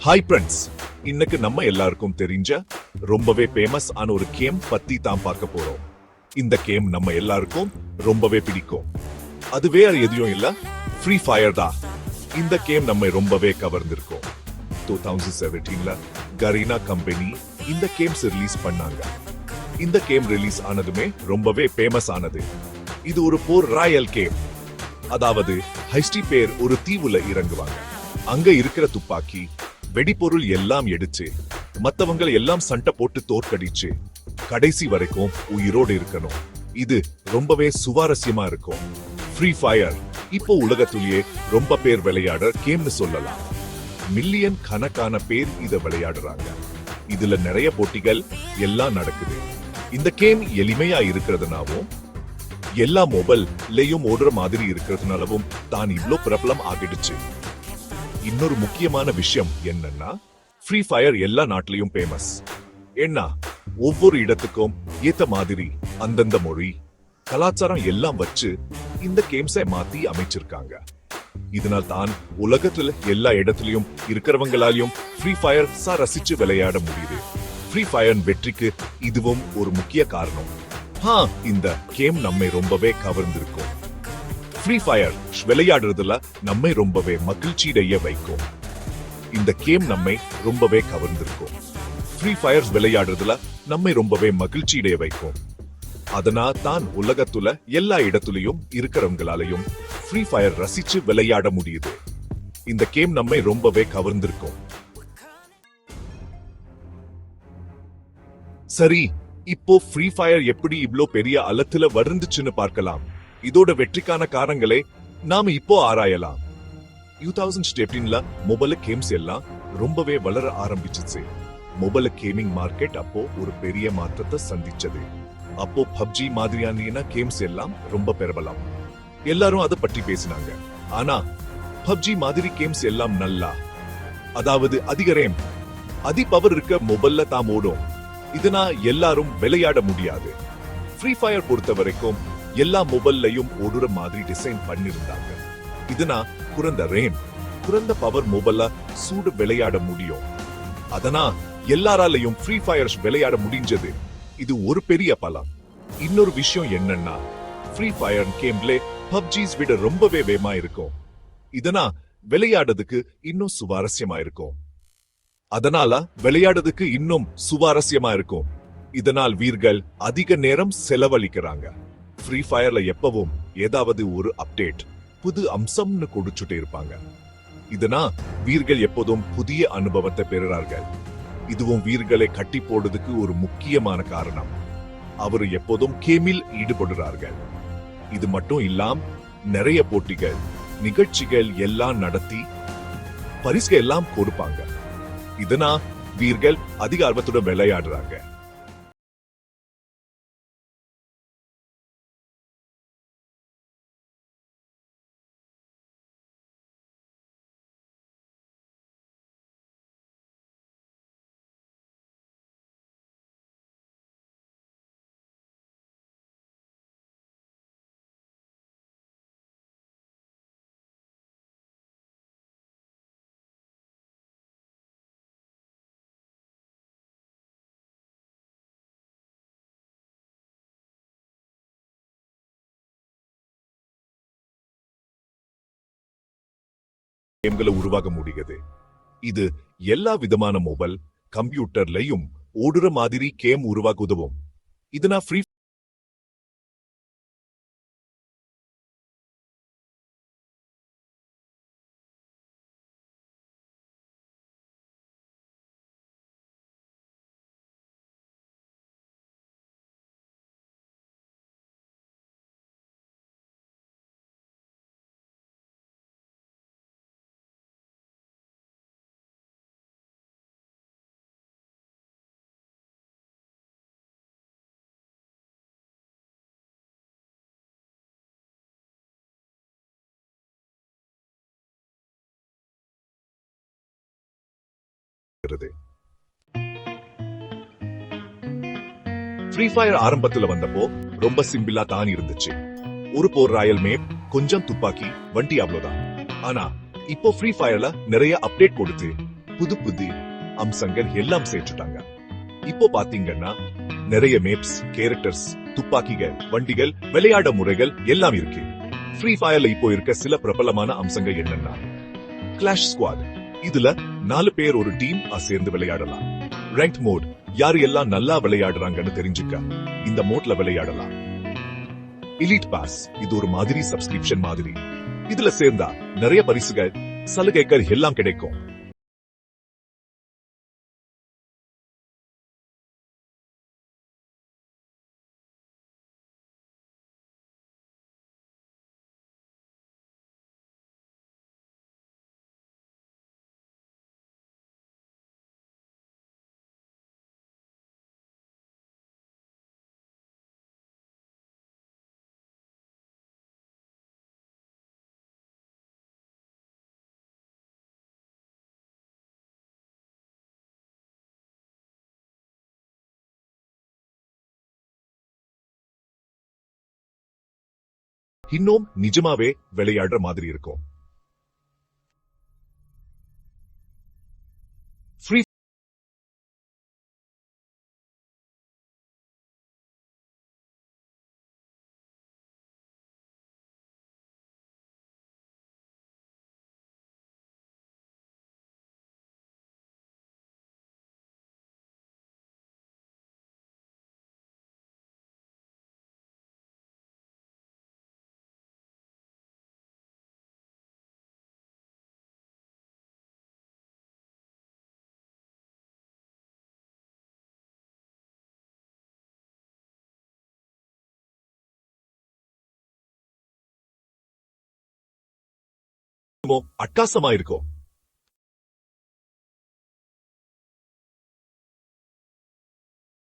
Hi friends, இன்னைக்கு நம்ம எல்லாருக்கும் தெரிஞ்ச ரொம்பவே ஃபேமஸ் ஆன ஒரு கேம் பத்தி தான் பார்க்க போறோம். இந்த கேம் நம்ம எல்லாருக்கும் ரொம்பவே பிடிக்கும். அது வேற எதுவும் இல்ல, ஃப்ரீ ஃபயர் தான். இந்த கேம் நம்ம ரொம்பவே கவர்ந்திருக்கோம். 2017ல கரீனா கம்பெனி இந்த கேம்ஸ் ரிலீஸ் பண்ணாங்க. இந்த கேம் ரிலீஸ் ஆனதுமே ரொம்பவே ஃபேமஸ் ஆனது. இது ஒரு போர் ராயல் கேம். அதாவது ஹைஸ்டி பேர் ஒரு தீவுல இறங்குவாங்க. அங்க இருக்கிற துப்பாக்கி வெடிபொருள் எல்லாம் எடுத்து மத்தவங்க எல்லாம் சண்டை போட்டு தோற்கடிச்சு கடைசி வரைக்கும் உயிரோடு இருக்கணும். இது ரொம்பவே சுவாரஸ்யமா இருக்கும். ஃப்ரீ ஃபயர் இப்போ உலகத்திலேயே ரொம்ப பேர் விளையாடுற கேம்னு சொல்லலாம். மில்லியன் கணக்கான பேர் இத விளையாடுறாங்க. இதுல நிறைய போட்டிகள் எல்லாம் நடக்குது. இந்த கேம் எளிமையா இருக்கிறதுனாவும் எல்லா மொபைல்லையும் ஓடுற மாதிரி இருக்கிறதுனாலவும் தான் இவ்ளோ பிரபலம் ஆகிடுச்சு. இன்னொரு முக்கியமான விஷயம் என்னன்னா, ஃப்ரீ ஃபயர் எல்லா நாட்டிலையும் ஃபேமஸ். ஏன்னா ஒவ்வொரு இடத்துக்கும் ஏத்த மாதிரி அந்தந்த மொழி கலாச்சாரம் எல்லாம் வச்சு இந்த கேம்ஸை மாத்தி அமைச்சிருக்காங்க. இதனால் தான் உலகத்துல எல்லா இடத்துலயும் இருக்கிறவங்களாலையும் ஃப்ரீ ஃபயர் ரசிச்சு விளையாட முடியுது. ஃப்ரீ ஃபயர் வெற்றிக்கு இதுவும் ஒரு முக்கிய காரணம். இந்த கேம் நம்மை ரொம்பவே கவர்ந்திருக்கும். ஃப்ரீ ஃபயர் விளையாடுறதுல நம்மை ரொம்பவே மகிழ்ச்சியடைய வைக்கும். இந்த கேம் நம்மை ரொம்பவே கவர்ந்திருக்கும். ஃப்ரீ ஃபயர் விளையாடுறதுல நம்மை ரொம்பவே மகிழ்ச்சியடைய வைக்கும். அதனால் தான் உலகத்துல எல்லா இடத்துலயும் இருக்கிறவங்களாலையும் ஃப்ரீ ஃபயர் ரசிச்சு விளையாட முடியுது. இந்த கேம் நம்மை ரொம்பவே கவர்ந்திருக்கும். சரி, இப்போ ஃப்ரீ ஃபயர் எப்படி இவ்ளோ பெரிய அளத்துல வருந்துச்சுன்னு பார்க்கலாம். இதோட வெற்றிக்கான காரணங்களை நாம இப்போ ஆராயலாம். 2017ல மொபைல் கேம்ஸ் எல்லாம் ரொம்பவே வளர ஆரம்பிச்சிச்சு. மொபைல் கேமிங் மார்க்கெட் அப்போ ஒரு பெரிய மாற்றத்தை சந்திச்சது. அப்போ பப்ஜி மாதிரியான கேம்ஸ் எல்லாம் ரொம்ப பிரபலம். எல்லாரும் அதை பற்றி பேசினாங்க. ஆனா பப்ஜி மாதிரி கேம்ஸ் எல்லாம் நல்லா, அதாவது அதிக ரேம் பவர் இருக்க மொபைல்ல தான் ஓடும். இதனா எல்லாரும் விளையாட முடியாது. ஃப்ரீ ஃபயர் பொறுத்த வரைக்கும் எல்லா மொபைல்லையும் ஓடுற மாதிரி டிசைன் பண்ணிருந்தாங்க. இதனா குறைந்த ரேம் குறைந்த பவர் மொபைல்ல சூடு விளையாட முடியும். அதனா எல்லாராலையும் ஃப்ரீ ஃபயர் விளையாட முடிஞ்சது. இது ஒரு பெரிய பலம். இன்னொரு விஷயம் என்னன்னா, ஃப்ரீ ஃபயர் கேம்ல பப்ஜிஸ் விட ரொம்பவே வேகமா இருக்கும். இதனா விளையாடுறதுக்கு இன்னும் சுவாரஸ்யமா இருக்கும். இதனால் வீரர்கள் அதிக நேரம் செலவழிக்கிறாங்க. ஃப்ரீ ஃபயர்ல எப்பவும் ஏதாவது ஒரு அப்டேட் புது அம்சம்னு கொடுச்சுட்டே இருப்பாங்க. இதனா வீரர்கள் எப்போதும் புதிய அனுபவத்தை பெறுறார்கள். இதுவும் வீரர்களை கட்டி போடுறதுக்கு ஒரு முக்கியமான காரணம். அவர் எப்போதும் கேமில் ஈடுபடுறார்கள். இது மட்டும் இல்லாம நிறைய போட்டிகள் நிகழ்ச்சிகள் எல்லாம் நடத்தி பரிசுகள் எல்லாம் கொடுப்பாங்க. இதனா வீரர்கள் அதிக ஆர்வத்துடன் விளையாடுறாங்க. கேம்களை உருவாக முடியுது. இது எல்லா விதமான மொபைல் கம்ப்யூட்டர்லயும் ஓடுற மாதிரி கேம் உருவாக உதவும். இதனா ஃப்ரீ ஃப்ரீ ஃபயர் ஆரம்பத்துல வந்தப்போ ரொம்ப சிம்பிளா தான் இருந்துச்சு. ஒரு போர் ராயல் மேப், கொஞ்சம் துப்பாக்கி, வண்டி, அவ்வளவுதான். ஆனா இப்போ ஃப்ரீ ஃபயர்ல நிறைய அப்டேட் கொடுத்து புது புது அம்சங்கள் எல்லாம் சேர்த்துட்டாங்க. இப்போ பாத்தீங்கன்னா நிறைய மேப்ஸ், கேரக்டர்ஸ், துப்பாக்கிகள், வண்டிகள், விளையாட முறைகள் எல்லாம் இருக்கு. ஃப்ரீ ஃபயர்ல இப்போ இருக்க சில பிரபலமான அம்சங்கள் என்னன்னா கிளாஷ் ஸ்குவாட், இதுல 4 பேர் ஒரு டீம் சேர்ந்து விளையாடலாம். ரேங்க் மோட், யாரு எல்லாம் நல்லா விளையாடுறாங்கன்னு தெரிஞ்சுக்க இந்த மோட்ல விளையாடலாம். எலிட் பாஸ், இது ஒரு மாதிரி சப்ஸ்கிரிப்ஷன் மாதிரி. இதுல சேர்ந்தா நிறைய பரிசுகள், சலுகைகள் எல்லாம் கிடைக்கும். இன்னும் நிஜமாவே விளையாடுற மாதிரி இருக்கும். ஃப்ரீ அட்டகாசமா இருக்கும்.